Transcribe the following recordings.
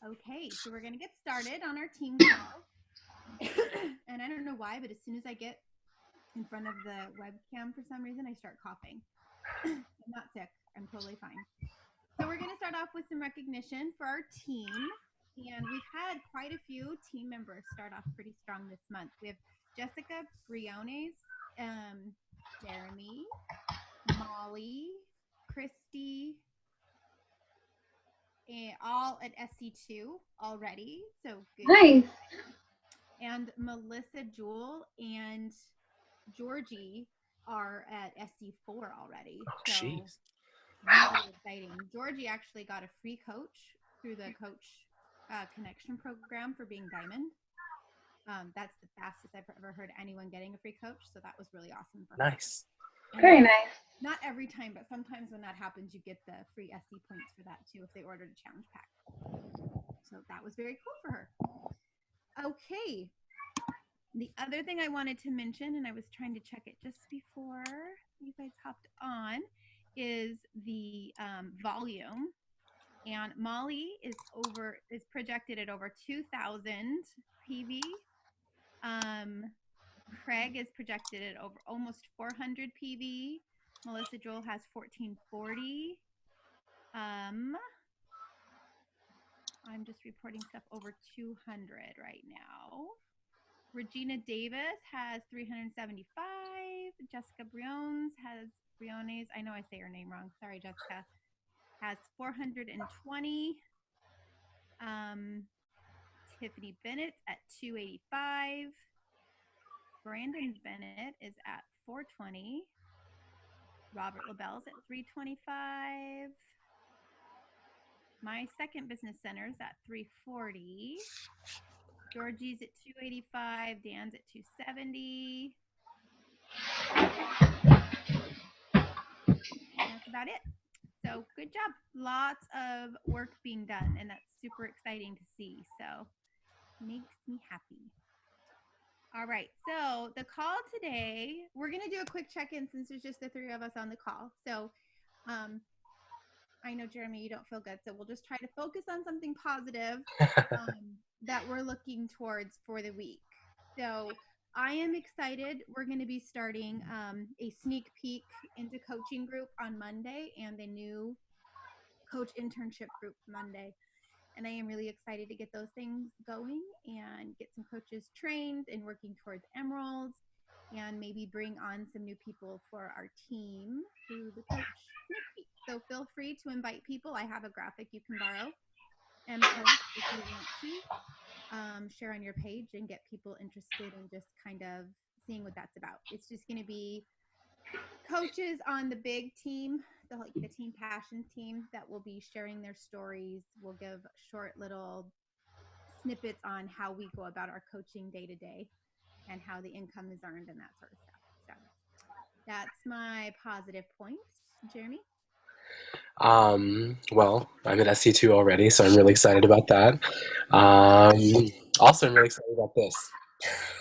Okay, so we're going to get started on our team call. And I don't know why, but as soon as I get in front of the webcam for some reason, I start coughing. I'm not sick. I'm totally fine. So we're going to start off with some recognition for our team. And we've had quite a few team members start off pretty strong this month. We have Jessica Briones, Jeremy, Molly, Christy, all at SC2 already. So good. Nice. And Melissa, Jewel, and Georgie are at SC4 already. Oh, so jeez. really exciting. Georgie actually got a free coach through the coach connection program for being diamond. That's the fastest I've ever heard anyone getting a free coach. So that was really awesome for her. Nice. Very nice. Not every time, but sometimes when that happens, you get the free SC points for that too if they ordered a challenge pack. So that was very cool for her. Okay. The other thing I wanted to mention, and I was trying to check it just before you guys hopped on, is the volume. And Molly is projected at over 2,000 PV. Craig is projected at over almost 400 PV. Melissa Joel has 1440. I'm just reporting stuff over 200 right now. Regina Davis has 375. Jessica Briones, I know I say her name wrong. Sorry, Jessica. Has 420. Tiffany Bennett at 285. Brandon Bennett is at 420. Robert LaBelle's at 325. My second business center is at 340. Georgie's at 285. Dan's at 270. That's about it. So good job. Lots of work being done, and that's super exciting to see. So makes me happy. All right. So the call today, we're going to do a quick check-in since there's just the three of us on the call. So I know, Jeremy, you don't feel good. So we'll just try to focus on something positive that we're looking towards for the week. So I am excited. We're going to be starting a sneak peek into coaching group on Monday and the new coach internship group Monday. And I am really excited to get those things going and get some coaches trained and working towards emeralds and maybe bring on some new people for our team through the coach sneak peek. So feel free to invite people. I have a graphic you can borrow and post if you want to. Share on your page and get people interested in just kind of seeing what that's about. It's just going to be coaches on the big team, the Team Passion team that will be sharing their stories. We'll give short little snippets on how we go about our coaching day to day and how the income is earned and that sort of stuff. So that's my positive points. Jeremy? Well, I'm at SC2 already, so I'm really excited about that. Also, I'm really excited about this.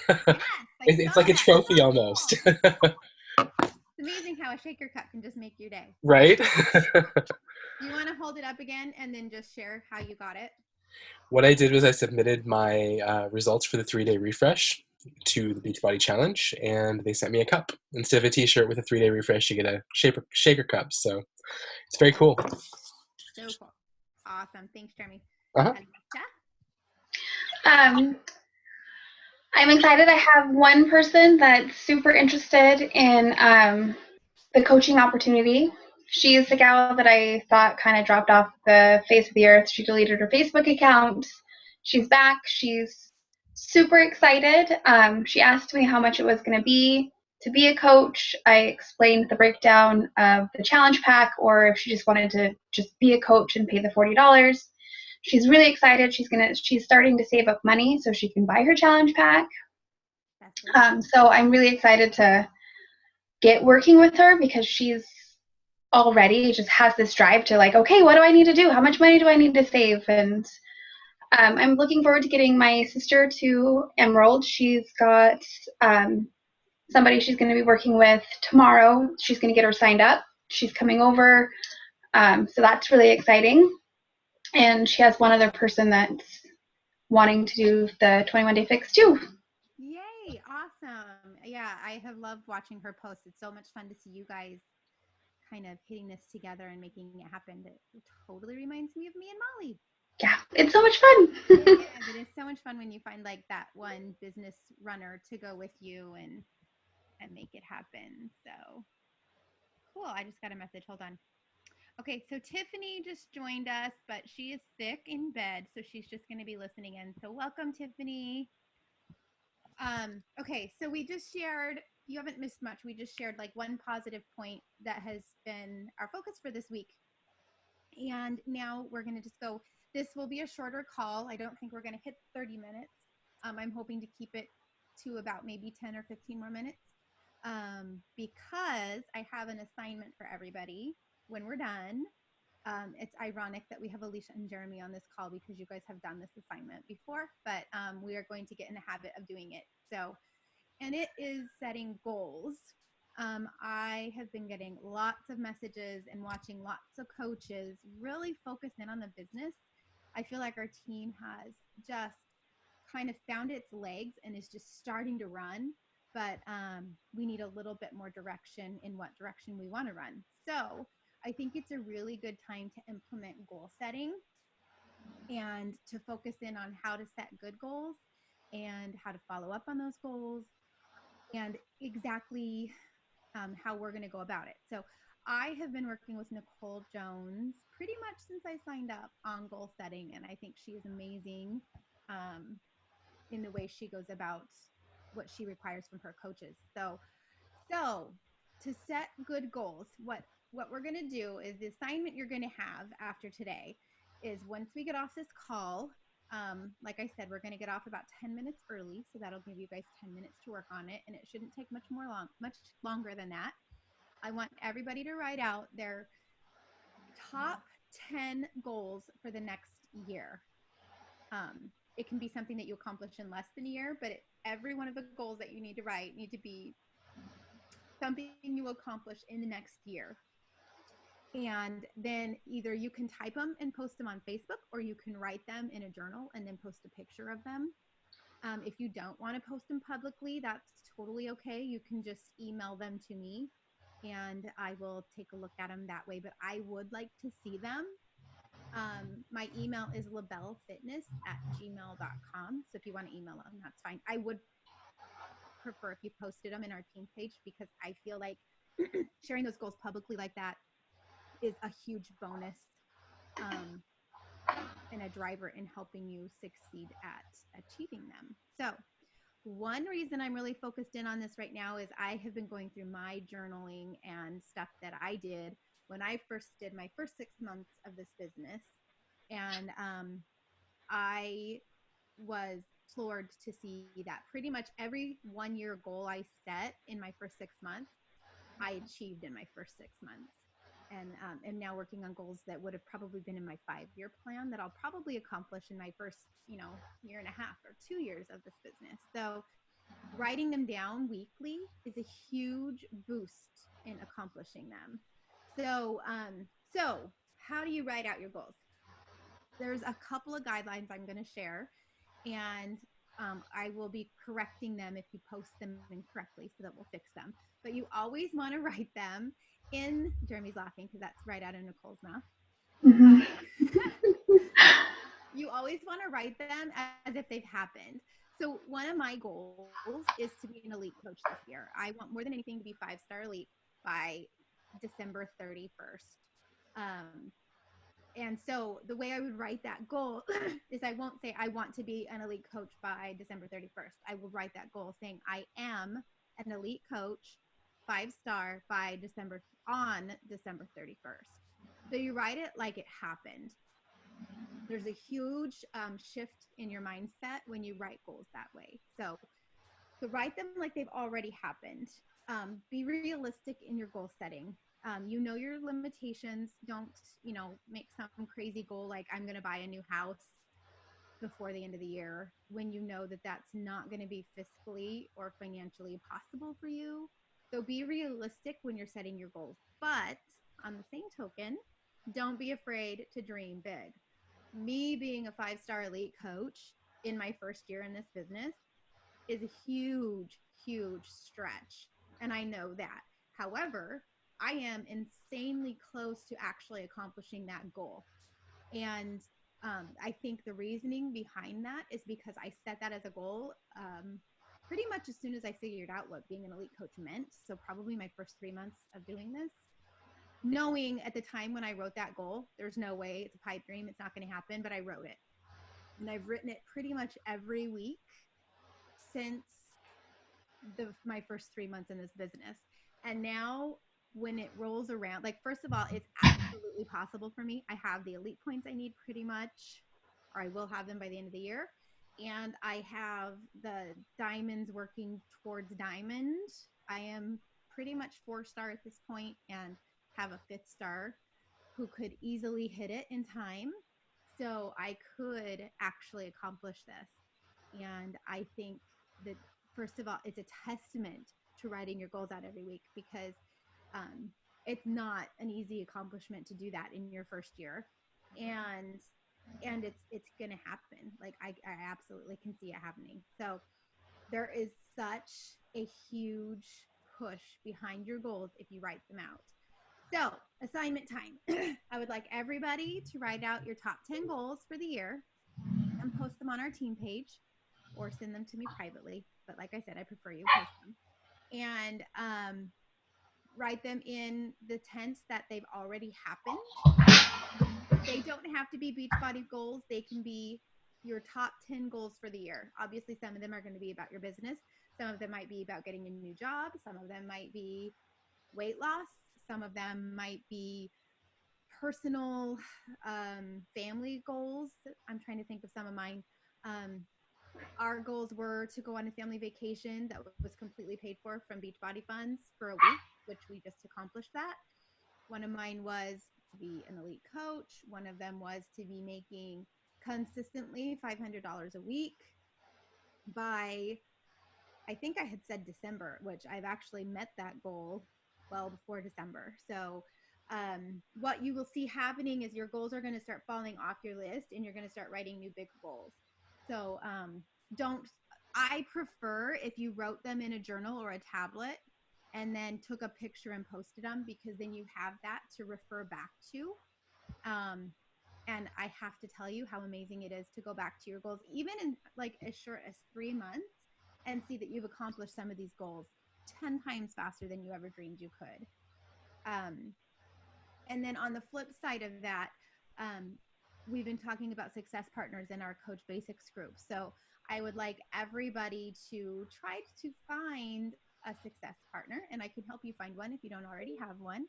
Yes, It's like a trophy almost. It's amazing how a shaker cup can just make your day. Right? You want to hold it up again and then just share how you got it? What I did was I submitted my results for the 3-day refresh to the Beachbody Challenge, and they sent me a cup. Instead of a t-shirt with a 3-day refresh, you get a shaker cup. So it's very cool. So cool. Awesome. Thanks, Jeremy. I'm excited. I have one person that's super interested in the coaching opportunity. She's the gal that I thought kind of dropped off the face of the earth. She deleted her Facebook account. She's back. She's super excited. She asked me how much it was going to be a coach. I explained the breakdown of the challenge pack, or if she just wanted to just be a coach and pay the $40. She's really excited. She's starting to save up money so she can buy her challenge pack. So I'm really excited to get working with her because she's already just has this drive to like, okay, what do I need to do? How much money do I need to save? And I'm looking forward to getting my sister to Emerald. She's got somebody she's going to be working with tomorrow. She's going to get her signed up. She's coming over. So that's really exciting. And she has one other person that's wanting to do the 21-day fix too. Yay, awesome. Yeah, I have loved watching her post. It's so much fun to see you guys kind of hitting this together and making it happen. It totally reminds me of me and Molly. Yeah, it's so much fun. It is so much fun when you find like that one business runner to go with you and make it happen. So cool. I just got a message. Hold on. Okay, so Tiffany just joined us, but she is sick in bed, so she's just going to be listening in. So welcome, Tiffany. Okay, so we just shared, you haven't missed much. We just shared like one positive point that has been our focus for this week. And now we're going to just go, this will be a shorter call. I don't think we're going to hit 30 minutes. I'm hoping to keep it to about maybe 10 or 15 more minutes because I have an assignment for everybody when we're done. It's ironic that we have Alicia and Jeremy on this call because you guys have done this assignment before, but we are going to get in the habit of doing it. So, and it is setting goals. I have been getting lots of messages and watching lots of coaches really focus in on the business. I feel like our team has just kind of found its legs and is just starting to run, but we need a little bit more direction in what direction we want to run. So I think it's a really good time to implement goal setting and to focus in on how to set good goals and how to follow up on those goals and exactly how we're going to go about it. So I have been working with Nicole Jones pretty much since I signed up on goal setting, and I think she is amazing in the way she goes about what she requires from her coaches. So to set good goals, what we're going to do is the assignment you're going to have after today is once we get off this call, like I said, we're going to get off about 10 minutes early. So that'll give you guys 10 minutes to work on it. And it shouldn't take much longer than that. I want everybody to write out their top 10 goals for the next year. It can be something that you accomplish in less than a year, but every one of the goals that you need to write need to be something you accomplish in the next year. And then either you can type them and post them on Facebook, or you can write them in a journal and then post a picture of them. If you don't want to post them publicly, that's totally okay. You can just email them to me and I will take a look at them that way. But I would like to see them. My email is labellefitness@gmail.com. So if you want to email them, that's fine. I would prefer if you posted them in our team page because I feel like sharing those goals publicly like that is a huge bonus and a driver in helping you succeed at achieving them. So one reason I'm really focused in on this right now is I have been going through my journaling and stuff that I did when I first did my first 6 months of this business. And I was floored to see that pretty much every 1 year goal I set in my first 6 months, I achieved in my first 6 months. And am now working on goals that would have probably been in my 5-year plan that I'll probably accomplish in my first, year and a half or 2 years of this business. So writing them down weekly is a huge boost in accomplishing them. So, how do you write out your goals? There's a couple of guidelines I'm going to share, and I will be correcting them if you post them incorrectly so that we'll fix them. But you always want to write them in, Jeremy's laughing because that's right out of Nicole's mouth. Mm-hmm. You always want to write them as if they've happened. So one of my goals is to be an elite coach this year. I want more than anything to be 5-star elite by December 31st. And so the way I would write that goal is I won't say I want to be an elite coach by December 31st. I will write that goal saying I am an elite coach, 5-star by December 31st. So you write it like it happened. There's a huge shift in your mindset when you write goals that way. So write them like they've already happened. Be realistic in your goal setting. You know your limitations. Don't, make some crazy goal like I'm going to buy a new house before the end of the year when you know that that's not going to be fiscally or financially possible for you. So be realistic when you're setting your goals. But on the same token, don't be afraid to dream big. me being a 5-star elite coach in my first year in this business is a huge, huge stretch. And I know that. However, I am insanely close to actually accomplishing that goal. And I think the reasoning behind that is because I set that as a goal pretty much as soon as I figured out what being an elite coach meant. So probably my first 3 months of doing this, knowing at the time when I wrote that goal, there's no way, it's a pipe dream, it's not going to happen, but I wrote it. And I've written it pretty much every week since my first 3 months in this business. And now when it rolls around, like, first of all, it's absolutely possible for me. I have the elite points I need pretty much, or I will have them by the end of the year. And I have the diamonds working towards diamond. I am pretty much 4-star at this point and have a 5th star who could easily hit it in time. So I could actually accomplish this. And I think that, first of all, it's a testament to writing your goals out every week, because it's not an easy accomplishment to do that in your first year. And it's gonna happen. Like, I absolutely can see it happening. So there is such a huge push behind your goals if you write them out. So, assignment time. I would like everybody to write out your top 10 goals for the year and post them on our team page, or send them to me privately. But like I said, I prefer you post them. And write them in the tense that they've already happened. They don't have to be Beachbody goals. They can be your top 10 goals for the year. Obviously, some of them are going to be about your business. Some of them might be about getting a new job. Some of them might be weight loss. Some of them might be personal, family goals. I'm trying to think of some of mine. Our goals were to go on a family vacation that was completely paid for from Beachbody funds for a week, which we just accomplished that. One of mine was to be an elite coach. One of them was to be making consistently $500 a week by, I think I had said December, which I've actually met that goal well before December. So what you will see happening is your goals are going to start falling off your list, and you're going to start writing new big goals. So I prefer if you wrote them in a journal or a tablet and then took a picture and posted them, because then you have that to refer back to. And I have to tell you how amazing it is to go back to your goals, even in like as short as 3 months, and see that you've accomplished some of these goals 10 times faster than you ever dreamed you could. And then on the flip side of that, we've been talking about success partners in our Coach Basics group. So I would like everybody to try to find a success partner, and I can help you find one if you don't already have one.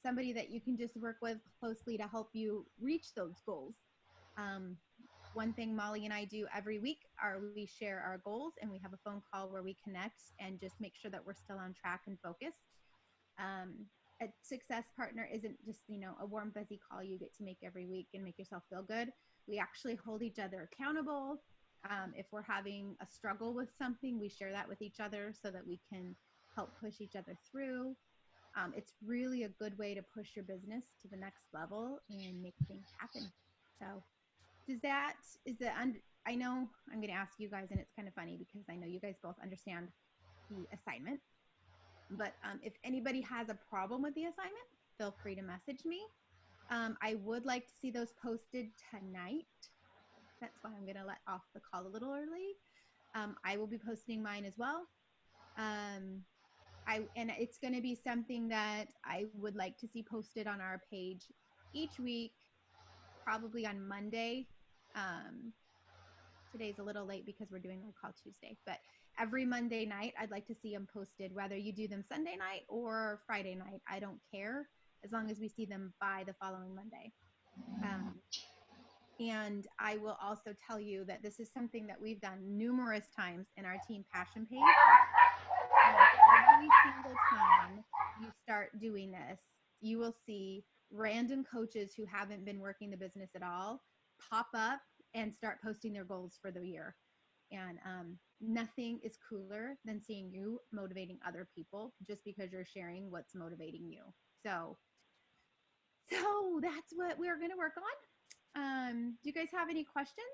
Somebody that you can just work with closely to help you reach those goals. One thing Molly and I do every week are we share our goals, and we have a phone call where we connect and just make sure that we're still on track and focused. A success partner isn't just, a warm, fuzzy call you get to make every week and make yourself feel good. We actually hold each other accountable. If we're having a struggle with something, we share that with each other so that we can help push each other through. It's really a good way to push your business to the next level and make things happen. So I know I'm going to ask you guys, and it's kind of funny because I know you guys both understand the assignment, but if anybody has a problem with the assignment, feel free to message me. I would like to see those posted tonight. That's why I'm going to let off the call a little early. I will be posting mine as well. And it's going to be something that I would like to see posted on our page each week, probably on Monday. Today's a little late because we're doing our call Tuesday, but every Monday night, I'd like to see them posted, whether you do them Sunday night or Friday night. I don't care, as long as we see them by the following Monday. And I will also tell you that this is something that we've done numerous times in our Team Passion page. Every single time you start doing this, you will see random coaches who haven't been working the business at all pop up and start posting their goals for the year. And nothing is cooler than seeing you motivating other people just because you're sharing what's motivating you. So that's what we're going to work Do you guys have any questions?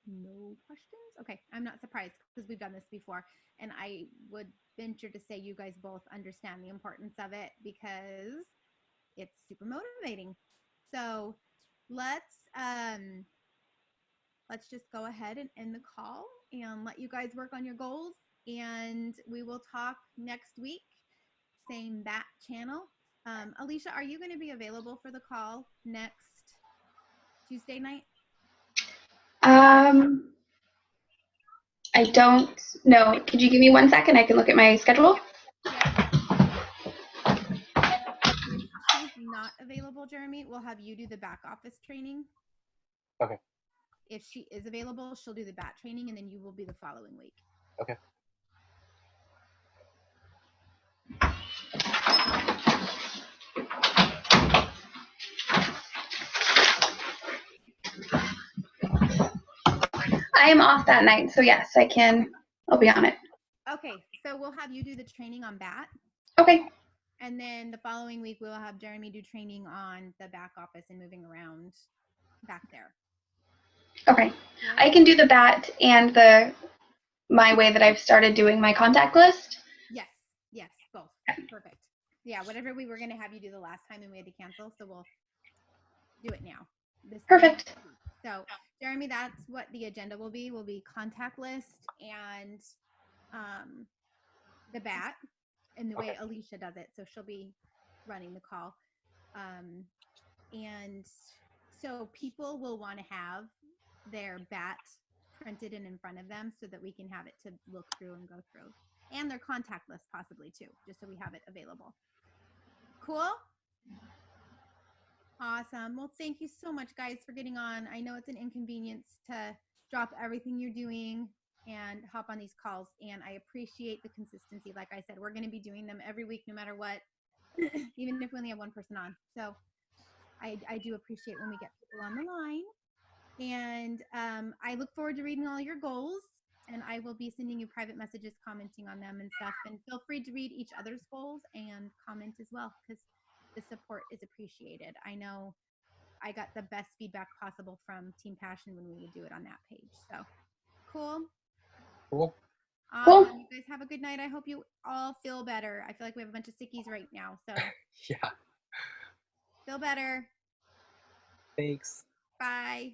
No questions? Okay, I'm not surprised because we've done this before. And I would venture to say you guys both understand the importance of it because it's super motivating. So let's just go ahead and end the call and let you guys work on your goals. And we will talk next week, same bat channel. Alicia, are you going to be available for the call next Tuesday night? I don't know. Could you give me 1 second? I can look at my schedule. If she's not available, Jeremy, we'll have you do the back office training. Okay. If she is available, she'll do the bat training, and then you will be the following week. Okay. I am off that night, so yes, I can. I'll be on it. Okay, so we'll have you do the training on bat. Okay. And then the following week, we'll have Jeremy do training on the back office and moving around back there. Okay. I can do the bat and my way that I've started doing my contact list. Yes, both. Perfect. Yeah, whatever we were going to have you do the last time and we had to cancel, so we'll do it now. Perfect. So, Jeremy, that's what the agenda will be contact list and the bat and the way Alicia does it. So she'll be running the call. And so people will want to have their bat printed in front of them so that we can have it to look through and go through. And their contact list possibly too, just so we have it available. Cool? Awesome. Well, thank you so much, guys, for getting on. I know it's an inconvenience to drop everything you're doing and hop on these calls, and I appreciate the consistency. Like I said, we're going to be doing them every week, no matter what, even if we only have one person on. So I do appreciate when we get people on the line. And I look forward to reading all your goals, and I will be sending you private messages commenting on them and stuff. And feel free to read each other's goals and comment as well, because the support is appreciated. I know I got the best feedback possible from Team Passion when we would do it on that page. So cool. Cool. Awesome. You guys have a good night. I hope you all feel better. I feel like we have a bunch of sickies right now. So Yeah. feel better. Thanks. Bye.